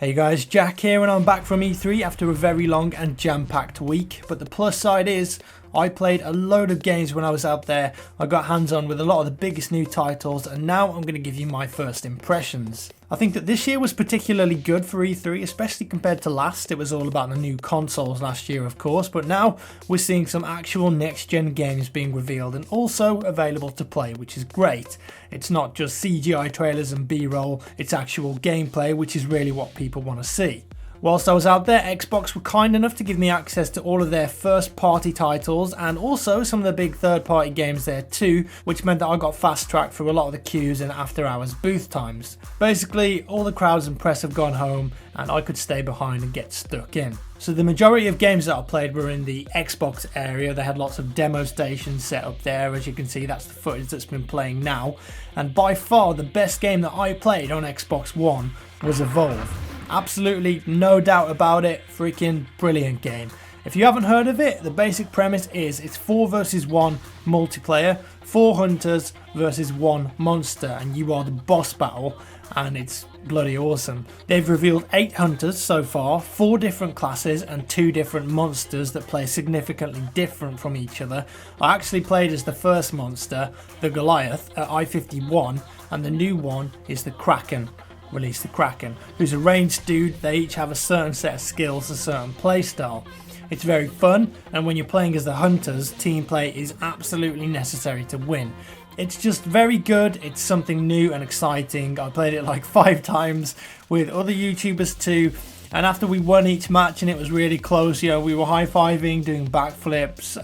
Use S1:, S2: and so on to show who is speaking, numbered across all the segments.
S1: Hey guys, Jack here and I'm back from E3 after a very long and jam-packed week, but the plus side is I played a load of games when I was out there. I got hands on with a lot of the biggest new titles and now I'm going to give you my first impressions. I think that this year was particularly good for E3, especially compared to last. It was all about the new consoles last year of course, but now we're seeing some actual next gen games being revealed and also available to play, which is great. It's not just CGI trailers and B-roll, it's actual gameplay, which is really what people want to see. Whilst I was out there, Xbox were kind enough to give me access to all of their first party titles and also some of the big third party games there too, which meant that I got fast tracked through a lot of the queues and after hours booth times. Basically, all the crowds and press have gone home and I could stay behind and get stuck in. So the majority of games that I played were in the Xbox area. They had lots of demo stations set up there. As you can see, that's the footage that's been playing now. And by far the best game that I played on Xbox One was Evolve. Absolutely no doubt about it, freaking brilliant game. If you haven't heard of it, the basic premise is it's 4 versus 1 multiplayer, 4 hunters versus 1 monster, and you are the boss battle, and it's bloody awesome. They've revealed 8 hunters so far, 4 different classes and 2 different monsters that play significantly different from each other. I actually played as the first monster, the Goliath, at I-51, and the new one is the Kraken. Release the Kraken, who's a ranged dude. They each have a certain set of skills, a certain playstyle. It's very fun, and when you're playing as the hunters, team play is absolutely necessary to win. It's just very good, it's something new and exciting. I played it like 5 times with other YouTubers too, and after we won each match and it was really close, we were high-fiving, doing backflips.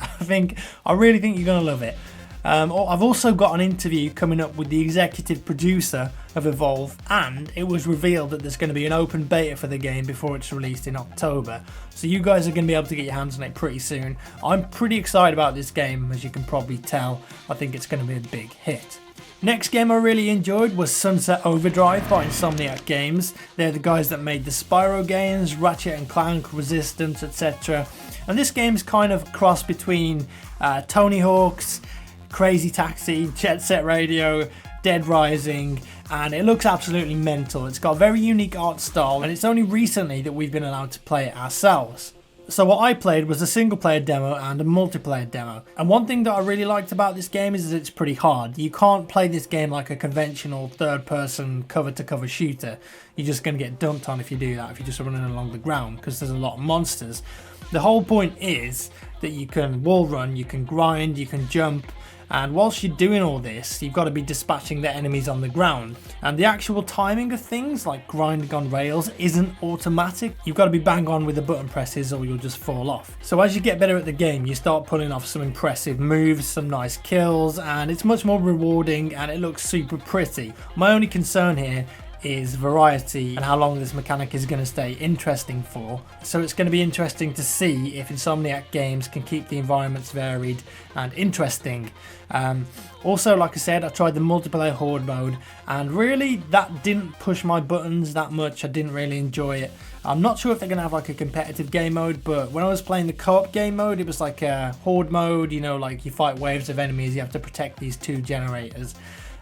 S1: I really think you're gonna love it. I've also got an interview coming up with the executive producer of Evolve, and it was revealed that there's going to be an open beta for the game before it's released in October. So you guys are going to be able to get your hands on it pretty soon. I'm pretty excited about this game, as you can probably tell. I think it's going to be a big hit. Next game I really enjoyed was Sunset Overdrive by Insomniac Games. They're the guys that made the Spyro games, Ratchet and Clank, Resistance, etc. And this game's kind of a cross between Tony Hawk's, Crazy Taxi, Jet Set Radio, Dead Rising, and it looks absolutely mental. It's got a very unique art style and it's only recently that we've been allowed to play it ourselves. So what I played was a single player demo and a multiplayer demo. And one thing that I really liked about this game is that it's pretty hard. You can't play this game like a conventional third person cover to cover shooter. You're just going to get dumped on if you do that, if you're just running along the ground, because there's a lot of monsters. The whole point is that you can wall run, you can grind, you can jump, and whilst you're doing all this, you've got to be dispatching the enemies on the ground. And the actual timing of things, like grinding on rails, isn't automatic. You've got to be bang on with the button presses or you'll just fall off. So as you get better at the game, you start pulling off some impressive moves, some nice kills, and it's much more rewarding and it looks super pretty. My only concern here is variety and how long this mechanic is going to stay interesting for. So it's going to be interesting to see if Insomniac Games can keep the environments varied and interesting. Also, like I said, I tried the multiplayer horde mode and really that didn't push my buttons that much. I didn't really enjoy it. I'm not sure if they're going to have like a competitive game mode, but when I was playing the co-op game mode, it was like a horde mode, like you fight waves of enemies, you have to protect these 2 generators.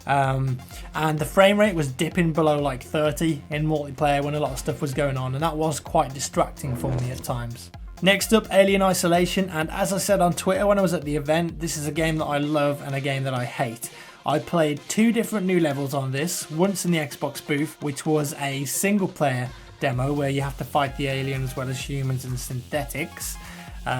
S1: And the frame rate was dipping below like 30 in multiplayer when a lot of stuff was going on, and that was quite distracting for me at times. Next up, Alien Isolation, and as I said on Twitter when I was at the event, this is a game that I love and a game that I hate. I played 2 different new levels on this, once in the Xbox booth, which was a single player demo where you have to fight the aliens as well as humans and synthetics.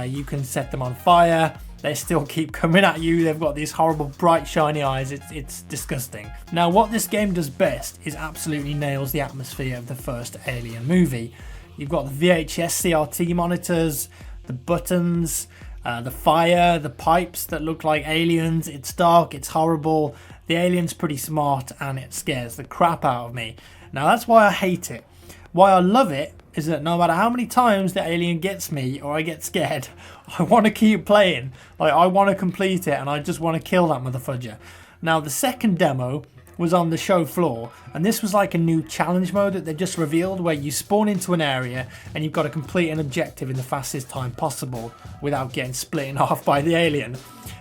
S1: You can set them on fire. They still keep coming at you. They've got these horrible bright shiny eyes. It's disgusting. Now what this game does best is absolutely nails the atmosphere of the first Alien movie. You've got the VHS CRT monitors, the buttons, the fire, the pipes that look like aliens. It's dark, it's horrible. The alien's pretty smart and it scares the crap out of me. Now that's why I hate it. Why I love it is that no matter how many times the alien gets me or I get scared, I want to keep playing. Like, I want to complete it and I just want to kill that motherfudger. Now the second demo was on the show floor, and this was like a new challenge mode that they just revealed where you spawn into an area and you've got to complete an objective in the fastest time possible without getting split in half by the alien.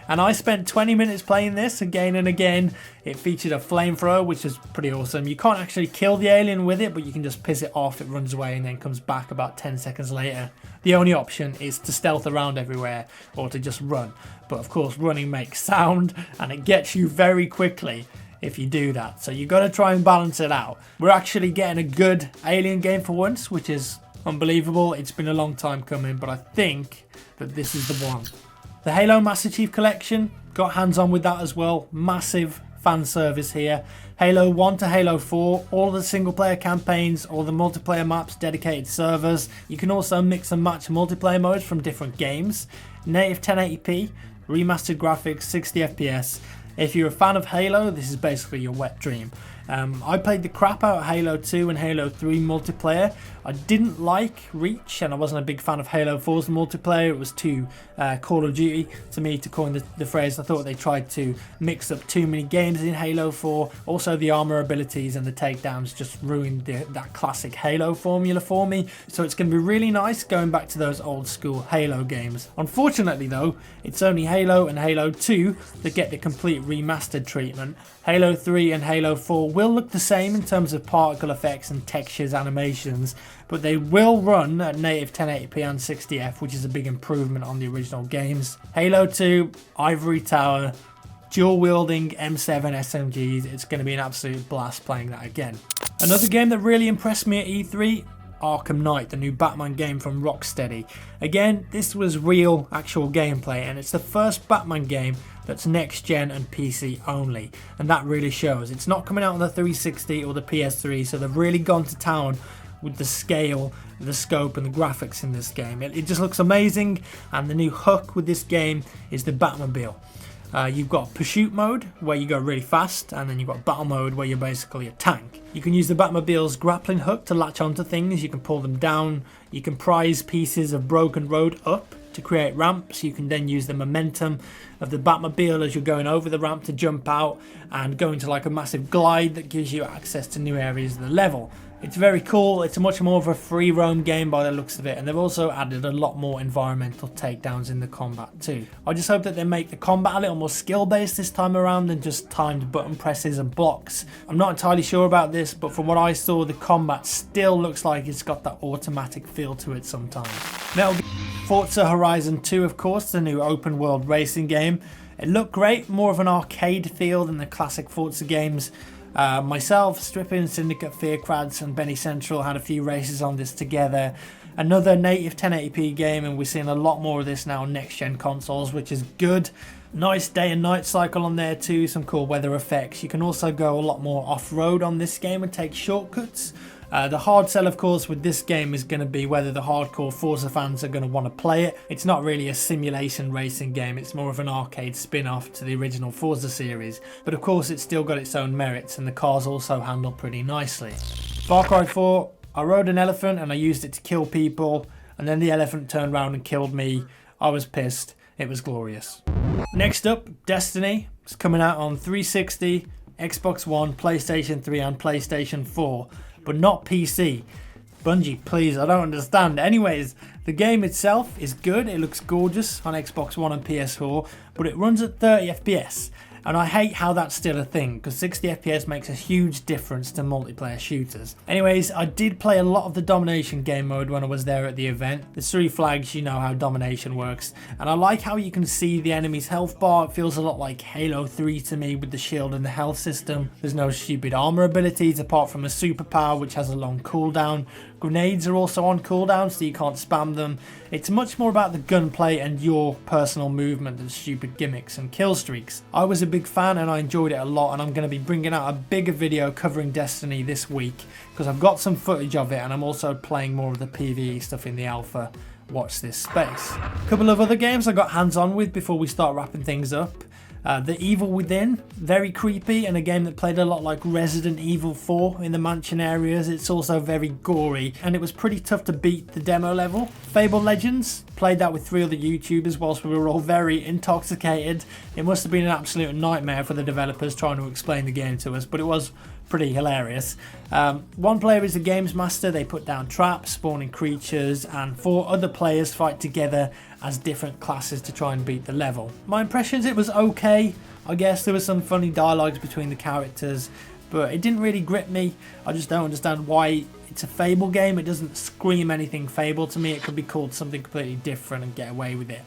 S1: And I spent 20 minutes playing this again and again. It featured a flamethrower, which is pretty awesome. You can't actually kill the alien with it, but you can just piss it off. It runs away and then comes back about 10 seconds later. The only option is to stealth around everywhere or to just run. But of course, running makes sound and it gets you very quickly if you do that. So you got to try and balance it out. We're actually getting a good alien game for once, which is unbelievable. It's been a long time coming, but I think that this is the one. The Halo Master Chief Collection, got hands on with that as well. Massive fan service here. Halo 1 to Halo 4, all the single player campaigns, all the multiplayer maps, dedicated servers. You can also mix and match multiplayer modes from different games. Native 1080p, remastered graphics, 60 FPS. If you're a fan of Halo, this is basically your wet dream. I played the crap out of Halo 2 and Halo 3 multiplayer. I didn't like Reach, and I wasn't a big fan of Halo 4's multiplayer. It was too Call of Duty to me, to coin the phrase. I thought they tried to mix up too many games in Halo 4. Also, the armor abilities and the takedowns just ruined that classic Halo formula for me. So it's going to be really nice going back to those old school Halo games. Unfortunately though, it's only Halo and Halo 2 that get the complete remastered treatment. Halo 3 and Halo 4 will look the same in terms of particle effects and textures, animations, but they will run at native 1080p and 60f, which is a big improvement on the original games. Halo 2, Ivory Tower, dual wielding M7 SMGs. It's going to be an absolute blast playing that again. Another game that really impressed me at E3, Arkham Knight, the new Batman game from Rocksteady. Again, this was real, actual gameplay, and it's the first Batman game that's next gen and PC only, and that really shows. It's not coming out on the 360 or the PS3, so they've really gone to town with the scale, the scope and the graphics in this game. It just looks amazing, and the new hook with this game is the Batmobile. You've got pursuit mode where you go really fast, and then you've got battle mode where you're basically a tank. You can use the Batmobile's grappling hook to latch onto things, you can pull them down, you can prise pieces of broken road up to create ramps. You can then use the momentum of the Batmobile as you're going over the ramp to jump out and go into like a massive glide that gives you access to new areas of the level. It's very cool. It's much more of a free roam game by the looks of it, and they've also added a lot more environmental takedowns in the combat too. I just hope that they make the combat a little more skill based this time around than just timed button presses and blocks. I'm not entirely sure about this, but from what I saw, the combat still looks like it's got that automatic feel to it sometimes. Forza Horizon 2, of course, the new open world racing game. It looked great, more of an arcade feel than the classic Forza games. Myself, Stripping, Syndicate, Fearcrads and Benny Central had a few races on this together. Another native 1080p game, and we're seeing a lot more of this now on next gen consoles, which is good. Nice day and night cycle on there too, some cool weather effects. You can also go a lot more off-road on this game and take shortcuts. The hard sell, of course, with this game is going to be whether the hardcore Forza fans are going to want to play it. It's not really a simulation racing game, it's more of an arcade spin-off to the original Forza series. But of course, it's still got its own merits, and the cars also handle pretty nicely. Far Cry 4, I rode an elephant and I used it to kill people, and then the elephant turned around and killed me. I was pissed. It was glorious. Next up, Destiny. It's coming out on 360, Xbox One, PlayStation 3 and PlayStation 4. But not PC. Bungie, please, I don't understand. Anyways, the game itself is good. It looks gorgeous on Xbox One and PS4, but it runs at 30 FPS. And I hate how that's still a thing, because 60 FPS makes a huge difference to multiplayer shooters. Anyways, I did play a lot of the Domination game mode when I was there at the event. There's 3 flags, you know how Domination works. And I like how you can see the enemy's health bar. It feels a lot like Halo 3 to me with the shield and the health system. There's no stupid armor abilities apart from a superpower which has a long cooldown. Grenades are also on cooldown, so you can't spam them. It's much more about the gunplay and your personal movement than stupid gimmicks and kill streaks. I was a big fan and I enjoyed it a lot, and I'm going to be bringing out a bigger video covering Destiny this week because I've got some footage of it, and I'm also playing more of the PvE stuff in the alpha. Watch this space. A couple of other games I got hands on with before we start wrapping things up. The Evil Within, very creepy, and a game that played a lot like Resident Evil 4 in the mansion areas. It's also very gory, and it was pretty tough to beat the demo level. Fable Legends, played that with 3 other YouTubers whilst we were all very intoxicated. It must have been an absolute nightmare for the developers trying to explain the game to us, but it was pretty hilarious. One player is the games master. They put down traps, spawning creatures, and 4 other players fight together as different classes to try and beat the level. My impressions, it was okay. I guess there was some funny dialogues between the characters, but it didn't really grip me. I just don't understand why it's a Fable game. It doesn't scream anything Fable to me. It could be called something completely different and get away with it.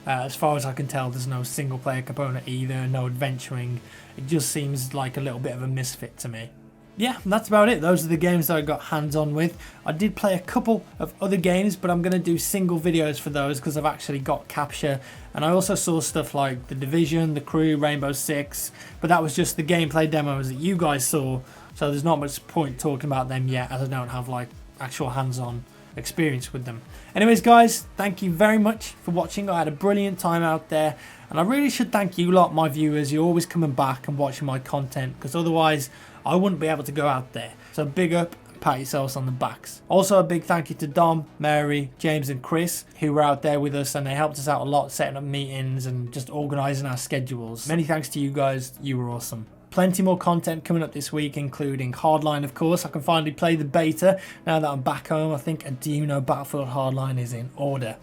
S1: As far as I can tell, there's no single player component either, no adventuring. It just seems like a little bit of a misfit to me. Yeah, that's about it. Those are the games that I got hands on with. I did play a couple of other games, but I'm going to do single videos for those because I've actually got capture. And I also saw stuff like The Division, The Crew, Rainbow Six, but that was just the gameplay demos that you guys saw. So there's not much point talking about them yet, as I don't have like actual hands-on experience with them. Anyways guys, thank you very much for watching. I had a brilliant time out there, and I really should thank you lot, my viewers. You're always coming back and watching my content, because otherwise I wouldn't be able to go out there. So big up and pat yourselves on the backs. Also a big thank you to Dom, Mary, James and Chris, who were out there with us, and they helped us out a lot setting up meetings and just organising our schedules. Many thanks to you guys, you were awesome. Plenty more content coming up this week, including Hardline, of course. I can finally play the beta now that I'm back home. I think a Battlefield Hardline is in order.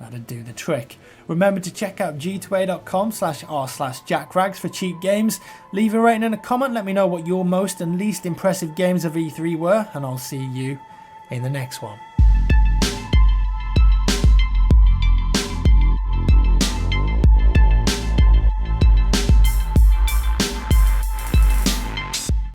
S1: That'd do the trick. Remember to check out g2a.com/r/jackfrags for cheap games. Leave a rating and a comment. Let me know what your most and least impressive games of E3 were, and I'll see you in the next one.